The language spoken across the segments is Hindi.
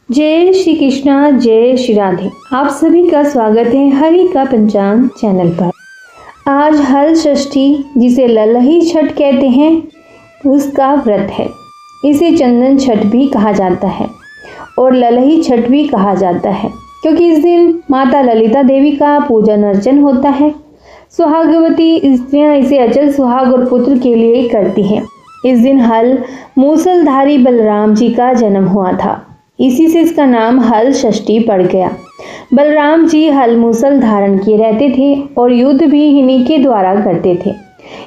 जय श्री कृष्णा, जय श्री राधे। आप सभी का स्वागत है हरि का पंचांग चैनल पर। आज हल षष्ठी, जिसे ललही छठ कहते हैं, उसका व्रत है। इसे चंदन छठ भी कहा जाता है और ललही छठ भी कहा जाता है, क्योंकि इस दिन माता ललिता देवी का पूजन अर्चन होता है। सुहागवती स्त्रियां इसे अचल सुहाग और पुत्र के लिए करती हैं। इस दिन हल मूसलधारी बलराम जी का जन्म हुआ था, इसी से इसका नाम हल षष्ठी पड़ गया। बलराम जी हल मूसल धारण किए रहते थे और युद्ध भी इन्हीं के द्वारा करते थे,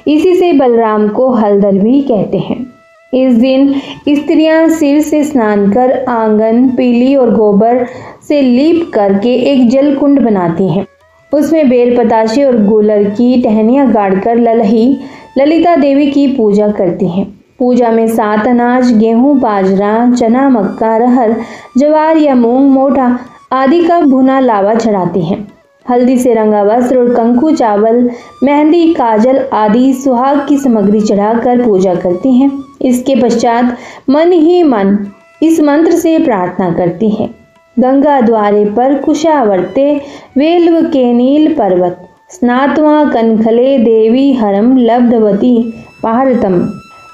इसी से बलराम को हलधर भी कहते हैं। इस दिन स्त्रियां सिर से स्नान कर आंगन पीली और गोबर से लीप करके एक जल कुंड बनाती हैं। उसमें बेल पताशे और गुलर की टहनियां गाड़कर ललिता देवी की पूजा करती हैं। पूजा में 7 अनाज, गेहूं, बाजरा, चना, मक्का, अरहर, जवार या मूंग, मोटा आदि का भुना लावा चढ़ाती हैं। हल्दी से रंगा वस्त्र और कंकु, चावल, मेहंदी, काजल आदि सुहाग की सामग्री चढ़ाकर पूजा करती हैं। इसके पश्चात मन ही मन इस मंत्र से प्रार्थना करती हैं। गंगा द्वारे पर कुशावर्ते वेल्व के नील पर्वत, स्नात्वा कनखले देवी हरम लब्धवती पारतम,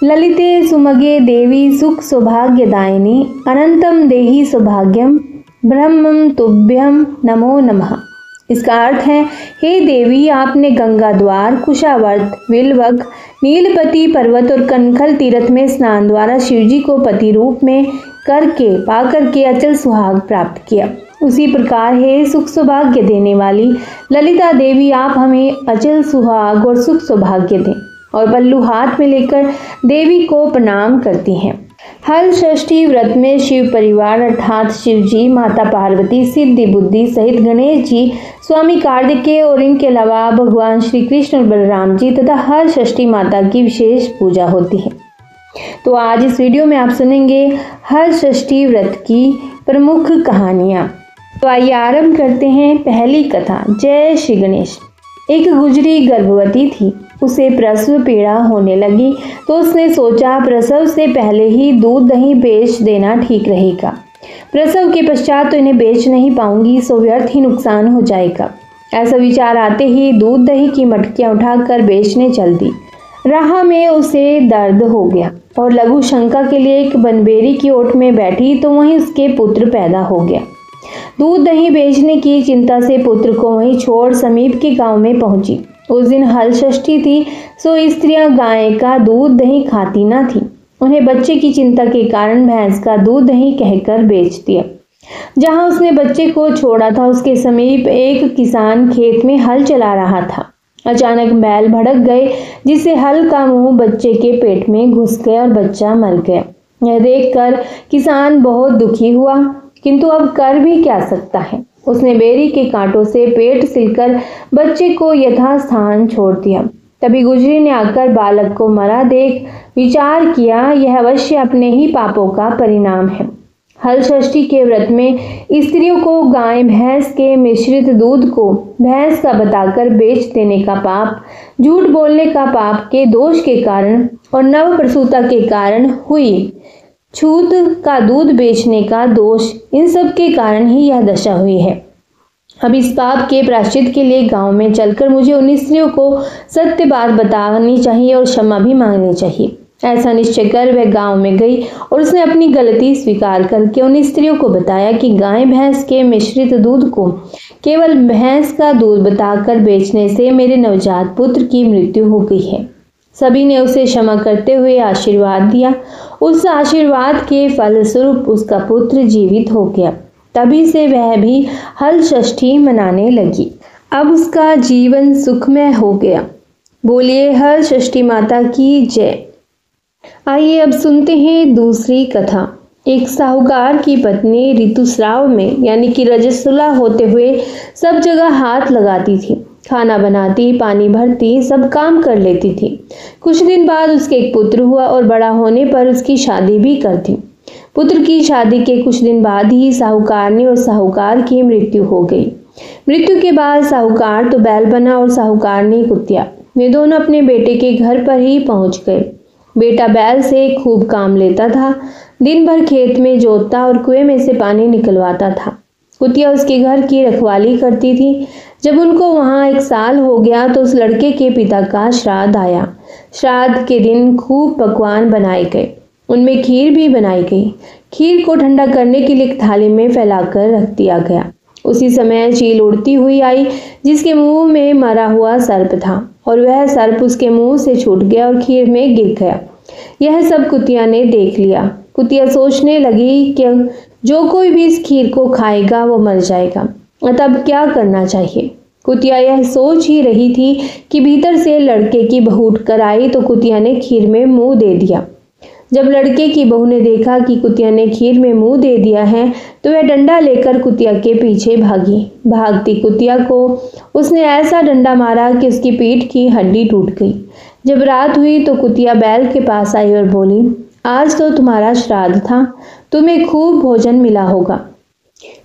ललिते सुमगे देवी सुख सौभाग्यदायिनी, अनंतम देहि सौभाग्यम, ब्रह्मम तुभ्यम नमो नमः। इसका अर्थ है, हे देवी, आपने गंगा द्वार, कुशावर्त, विल्वक, नीलपति पर्वत और कनखल तीर्थ में स्नान द्वारा शिवजी को पति रूप में पाकर के अचल सुहाग प्राप्त किया। उसी प्रकार हे सुख सौभाग्य देने वाली ललिता देवी, आप हमें अचल सुहाग और सुख सौभाग्य दें। और पल्लू हाथ में लेकर देवी को प्रणाम करती हैं। हल षष्ठी व्रत में शिव परिवार अर्थात शिव जी, माता पार्वती, सिद्धि बुद्धि सहित गणेश जी, स्वामी कार्तिकेय और इनके अलावा भगवान श्री कृष्ण और बलराम जी तथा हल षष्ठी माता की विशेष पूजा होती है। तो आज इस वीडियो में आप सुनेंगे हल षष्ठी व्रत की प्रमुख कहानियाँ। तो आइए आरंभ करते हैं पहली कथा। जय श्री गणेश। एक गुजरी गर्भवती थी। उसे प्रसव पीड़ा होने लगी तो उसने सोचा प्रसव से पहले ही दूध दही बेच देना ठीक रहेगा। प्रसव के पश्चात तो इन्हें बेच नहीं पाऊंगी, सो व्यर्थ ही नुकसान हो जाएगा। ऐसा विचार आते ही दूध दही की मटकियां उठाकर बेचने चल दी। राह में उसे दर्द हो गया और लघु शंका के लिए एक बनबेरी की ओट में बैठी तो वहीं उसके पुत्र पैदा हो गया। दूध दही बेचने की चिंता से पुत्र को वहीं छोड़ समीप के गांव में पहुंची। उस दिन हल षष्ठी थी, सो स्त्रियां गाय का दूध दही खाती न थी। उन्हें बच्चे की चिंता के कारण भैंस का दूध दही कहकर बेच दिया। जहां उसने बच्चे को छोड़ा था उसके समीप एक किसान खेत में हल चला रहा था। अचानक बैल भड़क गए, जिससे हल का मुंह बच्चे के पेट में घुस गया और बच्चा मर गया। यह देखकर किसान बहुत दुखी हुआ, किंतु अब कर भी क्या सकता है। उसने बेरी के कांटों से पेट सिलकर बच्चे को यथास्थान छोड़ दिया। तभी गुजरी ने आकर बालक को मरा देख विचार किया, यह अवश्य अपने ही पापों का परिणाम है। हल षष्ठी के व्रत में स्त्रियों को गाय भैंस के मिश्रित दूध को भैंस का बताकर बेच देने का पाप, झूठ बोलने का पाप के दोष के कारण और नव प्रसूता के कारण हुई छूत का दूध बेचने का दोष, इन सब के कारण ही यह दशा हुई है। अब इस पाप के प्रायश्चित के लिए गांव में चलकर मुझे उन स्त्रियों को सत्य बात बतानी चाहिए और क्षमा भी मांगनी चाहिए। ऐसा निश्चय कर वह गांव में गई और उसने अपनी गलती स्वीकार करके उन स्त्रियों को बताया कि गाय भैंस के मिश्रित दूध को केवल भैंस का दूध बताकर बेचने से मेरे नवजात पुत्र की मृत्यु हो गई है। सभी ने उसे क्षमा करते हुए आशीर्वाद दिया। उस आशीर्वाद के फलस्वरूप उसका पुत्र जीवित हो गया। तभी से वह भी हल षष्ठी मनाने लगी। अब उसका जीवन सुखमय हो गया। बोलिए हल षष्ठी माता की जय। आइए अब सुनते हैं दूसरी कथा। एक साहूकार की पत्नी ऋतुस्राव में यानी कि रजस्वला होते हुए सब जगह हाथ लगाती थी। खाना बनाती, पानी भरती, सब काम कर लेती थी। कुछ दिन बाद उसके एक पुत्र हुआ और बड़ा होने पर उसकी शादी भी कर दी। पुत्र की शादी के कुछ दिन बाद ही साहूकारनी और साहूकार की मृत्यु हो गई। मृत्यु के बाद साहूकार तो बैल बना और साहूकारनी कुतिया। वे दोनों अपने बेटे के घर पर ही पहुंच गए। बेटा बैल से खूब काम लेता था। दिन भर खेत में जोतता और कुएं में से पानी निकलवाता था। कुतिया उसके घर की रखवाली करती थी। जब उनको वहां 1 साल हो गया तो उस लड़के के पिता का श्राद्ध आया। श्राद्ध के दिन खूब पकवान बनाए गए, उनमें खीर भी बनाई गई। खीर को ठंडा करने के लिए एक थाली में फैलाकर रख दिया गया। उसी समय चील उड़ती हुई आई, जिसके मुंह में मरा हुआ सर्प था, और वह सर्प उसके मुंह से छूट गया और खीर में गिर गया। यह सब कुतिया ने देख लिया। कुतिया सोचने लगी कि जो कोई भी इस खीर को खाएगा वो मर जाएगा, तब क्या करना चाहिए। कुतिया यह सोच ही रही थी कि भीतर से लड़के की बहू उठकर आई तो कुतिया ने खीर में मुंह दे दिया। जब लड़के की बहू ने देखा कि कुतिया ने खीर में मुंह दे दिया है तो वह डंडा लेकर कुतिया के पीछे भागी। भागती कुतिया को उसने ऐसा डंडा मारा कि उसकी पीठ की हड्डी टूट गई। जब रात हुई तो कुतिया बैल के पास आई और बोली, आज तो तुम्हारा श्राद्ध था, तुम्हें खूब भोजन मिला होगा।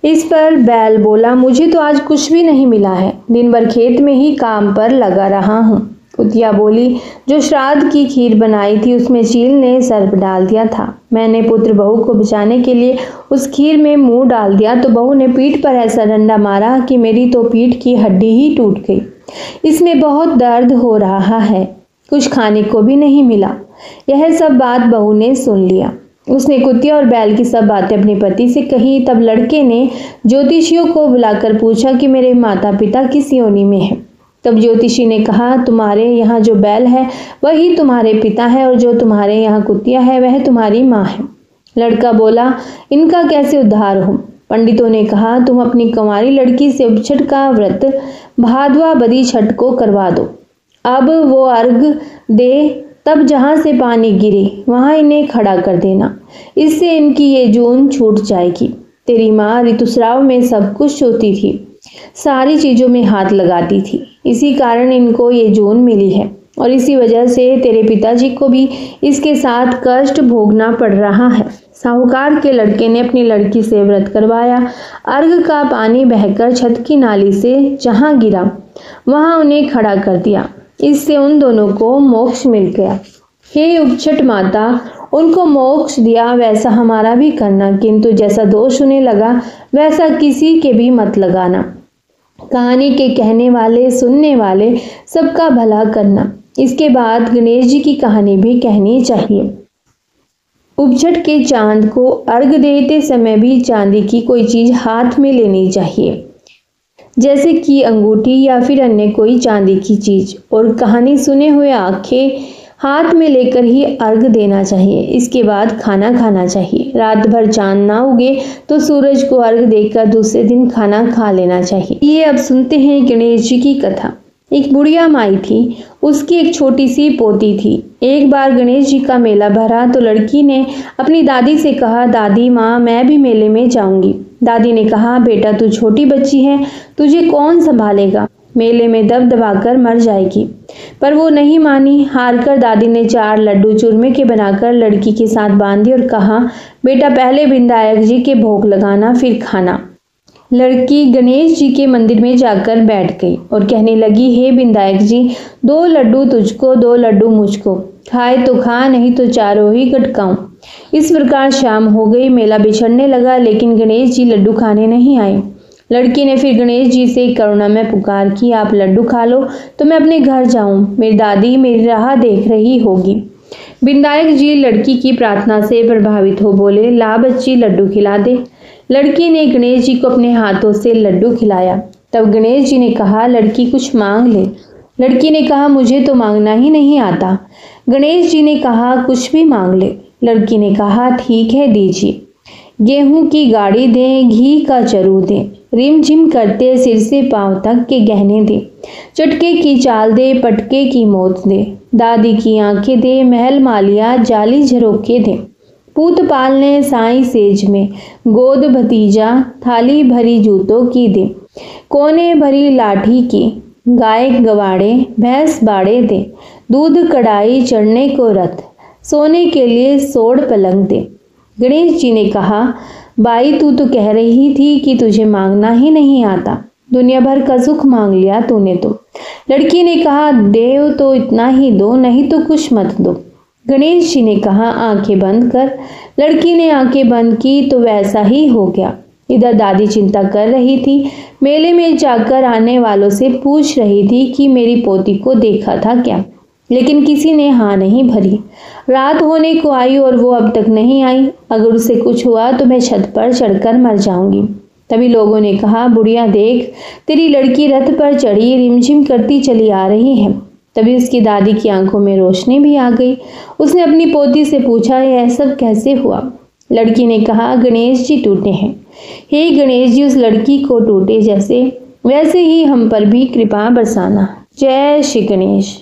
इस पर बैल बोला, मुझे तो आज कुछ भी नहीं मिला है, दिन भर खेत में ही काम पर लगा रहा हूँ। कुतिया बोली, जो श्राद्ध की खीर बनाई थी उसमें चील ने सर्प डाल दिया था। मैंने पुत्र बहू को बचाने के लिए उस खीर में मुंह डाल दिया तो बहू ने पीठ पर ऐसा डंडा मारा कि मेरी तो पीठ की हड्डी ही टूट गई। इसमें बहुत दर्द हो रहा है, कुछ खाने को भी नहीं मिला। यह सब बात बहू ने सुन लिया। उसने कुतिया और बैल की सब बातें अपने पति से कही। तब लड़के ने ज्योतिषियों को बुलाकर पूछा कि मेरे माता पिता किस योनि में हैं। तब ज्योतिषी ने कहा, तुम्हारे यहाँ जो बैल है वही तुम्हारे पिता है, और जो तुम्हारे यहाँ कुतिया है वह तुम्हारी माँ है। लड़का बोला, इनका कैसे उद्धार हो। पंडितों ने कहा, तुम अपनी कुंवारी लड़की से उपछट का व्रत भादवा बदी छठ को करवा दो। अब वो अर्घ दे, तब जहाँ से पानी गिरे वहाँ इन्हें खड़ा कर देना, इससे इनकी ये जून छूट जाएगी। तेरी माँ ऋतुस्राव में सब कुछ सोती थी, सारी चीजों में हाथ लगाती थी, इसी कारण इनको ये जून मिली है, और इसी वजह से तेरे पिताजी को भी इसके साथ कष्ट भोगना पड़ रहा है। साहूकार के लड़के ने अपनी लड़की से व्रत करवाया। अर्घ का पानी बहकर छत की नाली से जहाँ गिरा वहाँ उन्हें खड़ा कर दिया। इससे उन दोनों को मोक्ष मिल गया। हे उपछट माता, उनको मोक्ष दिया वैसा हमारा भी करना, किंतु जैसा दोष उन्हें लगा वैसा किसी के भी मत लगाना। कहानी के कहने वाले सुनने वाले सबका भला करना। इसके बाद गणेश जी की कहानी भी कहनी चाहिए। उपछट के चांद को अर्घ देते समय भी चांदी की कोई चीज हाथ में लेनी चाहिए, जैसे कि अंगूठी या फिर अन्य कोई चांदी की चीज, और कहानी सुने हुए आंखें हाथ में लेकर ही अर्घ देना चाहिए। इसके बाद खाना खाना चाहिए। रात भर चांद ना उगे तो सूरज को अर्घ देकर दूसरे दिन खाना खा लेना चाहिए। ये अब सुनते हैं गणेश जी की कथा। एक बुढ़िया माई थी, उसकी एक छोटी सी पोती थी। एक बार गणेश जी का मेला भरा तो लड़की ने अपनी दादी से कहा, दादी माँ, मैं भी मेले में जाऊंगी। दादी ने कहा, बेटा तू छोटी बच्ची है, तुझे कौन संभालेगा, मेले में दब दबाकर मर जाएगी। पर वो नहीं मानी। हारकर दादी ने 4 लड्डू चूरमे के बनाकर लड़की के साथ बांधे और कहा, बेटा पहले विनायक जी के भोग लगाना, फिर खाना। लड़की गणेश जी के मंदिर में जाकर बैठ गई और कहने लगी, हे विनायक जी, 2 लड्डू तुझको, 2 लड्डू मुझको, खाए तो खा, नहीं तो चारों ही गटकाऊं। इस प्रकार शाम हो गई। मेला बिछड़ने लगा, लेकिन गणेश जी लड्डू खाने नहीं आए। लड़की ने फिर गणेश जी से करुणा में पुकार की, आप लड्डू खा लो तो मैं अपने घर जाऊं, मेरी दादी मेरी राह देख रही होगी। विनायक जी लड़की की प्रार्थना से प्रभावित हो बोले, ला बच्ची, लड्डू खिला दे। लड़की ने गणेश जी को अपने हाथों से लड्डू खिलाया। तब गणेश जी ने कहा, लड़की कुछ मांग ले। लड़की ने कहा, मुझे तो मांगना ही नहीं आता। गणेश जी ने कहा, कुछ भी मांग ले। लड़की ने कहा, ठीक है, दीजिए। गेहूं की गाड़ी दें, घी का चरू दें, रिमझिम करते सिर से पांव तक के गहने दे, चटके की चाल दे, पटके की मौत दे, दादी की आंखें दे, महल मालिया जाली झरोके दे, पूत पालने साई सेज में, गोद भतीजा थाली भरी जूतों की दे, कोने भरी लाठी की, गाय गवाड़े भैंस बाड़े दे, दूध कढ़ाई चढ़ने को रथ, सोने के लिए सोड़ पलंग दे। गणेश जी ने कहा, बाई तू तो कह रही थी कि तुझे मांगना ही नहीं आता, दुनिया भर का सुख मांग लिया तूने तो। लड़की ने कहा, देव तो इतना ही दो, नहीं तो कुछ मत दो। गणेश जी ने कहा, आंखें बंद कर, लड़की ने आंखें बंद की तो वैसा ही हो गया। इधर दादी चिंता कर रही थी। मेले में जाकर आने वालों से पूछ रही थी कि मेरी पोती को देखा था क्या, लेकिन किसी ने हाँ नहीं भरी। रात होने को आई और वो अब तक नहीं आई। अगर उसे कुछ हुआ तो मैं छत पर चढ़कर मर जाऊंगी। तभी लोगों ने कहा, बुढ़िया देख, तेरी लड़की रथ पर चढ़ी रिमझिम करती चली आ रही है। तभी उसकी दादी की आंखों में रोशनी भी आ गई। उसने अपनी पोती से पूछा, यह सब कैसे हुआ? लड़की ने कहा, गणेश जी टूटे हैं। हे गणेश जी, उस लड़की को टूटे जैसे वैसे ही हम पर भी कृपा बरसाना। जय श्री गणेश।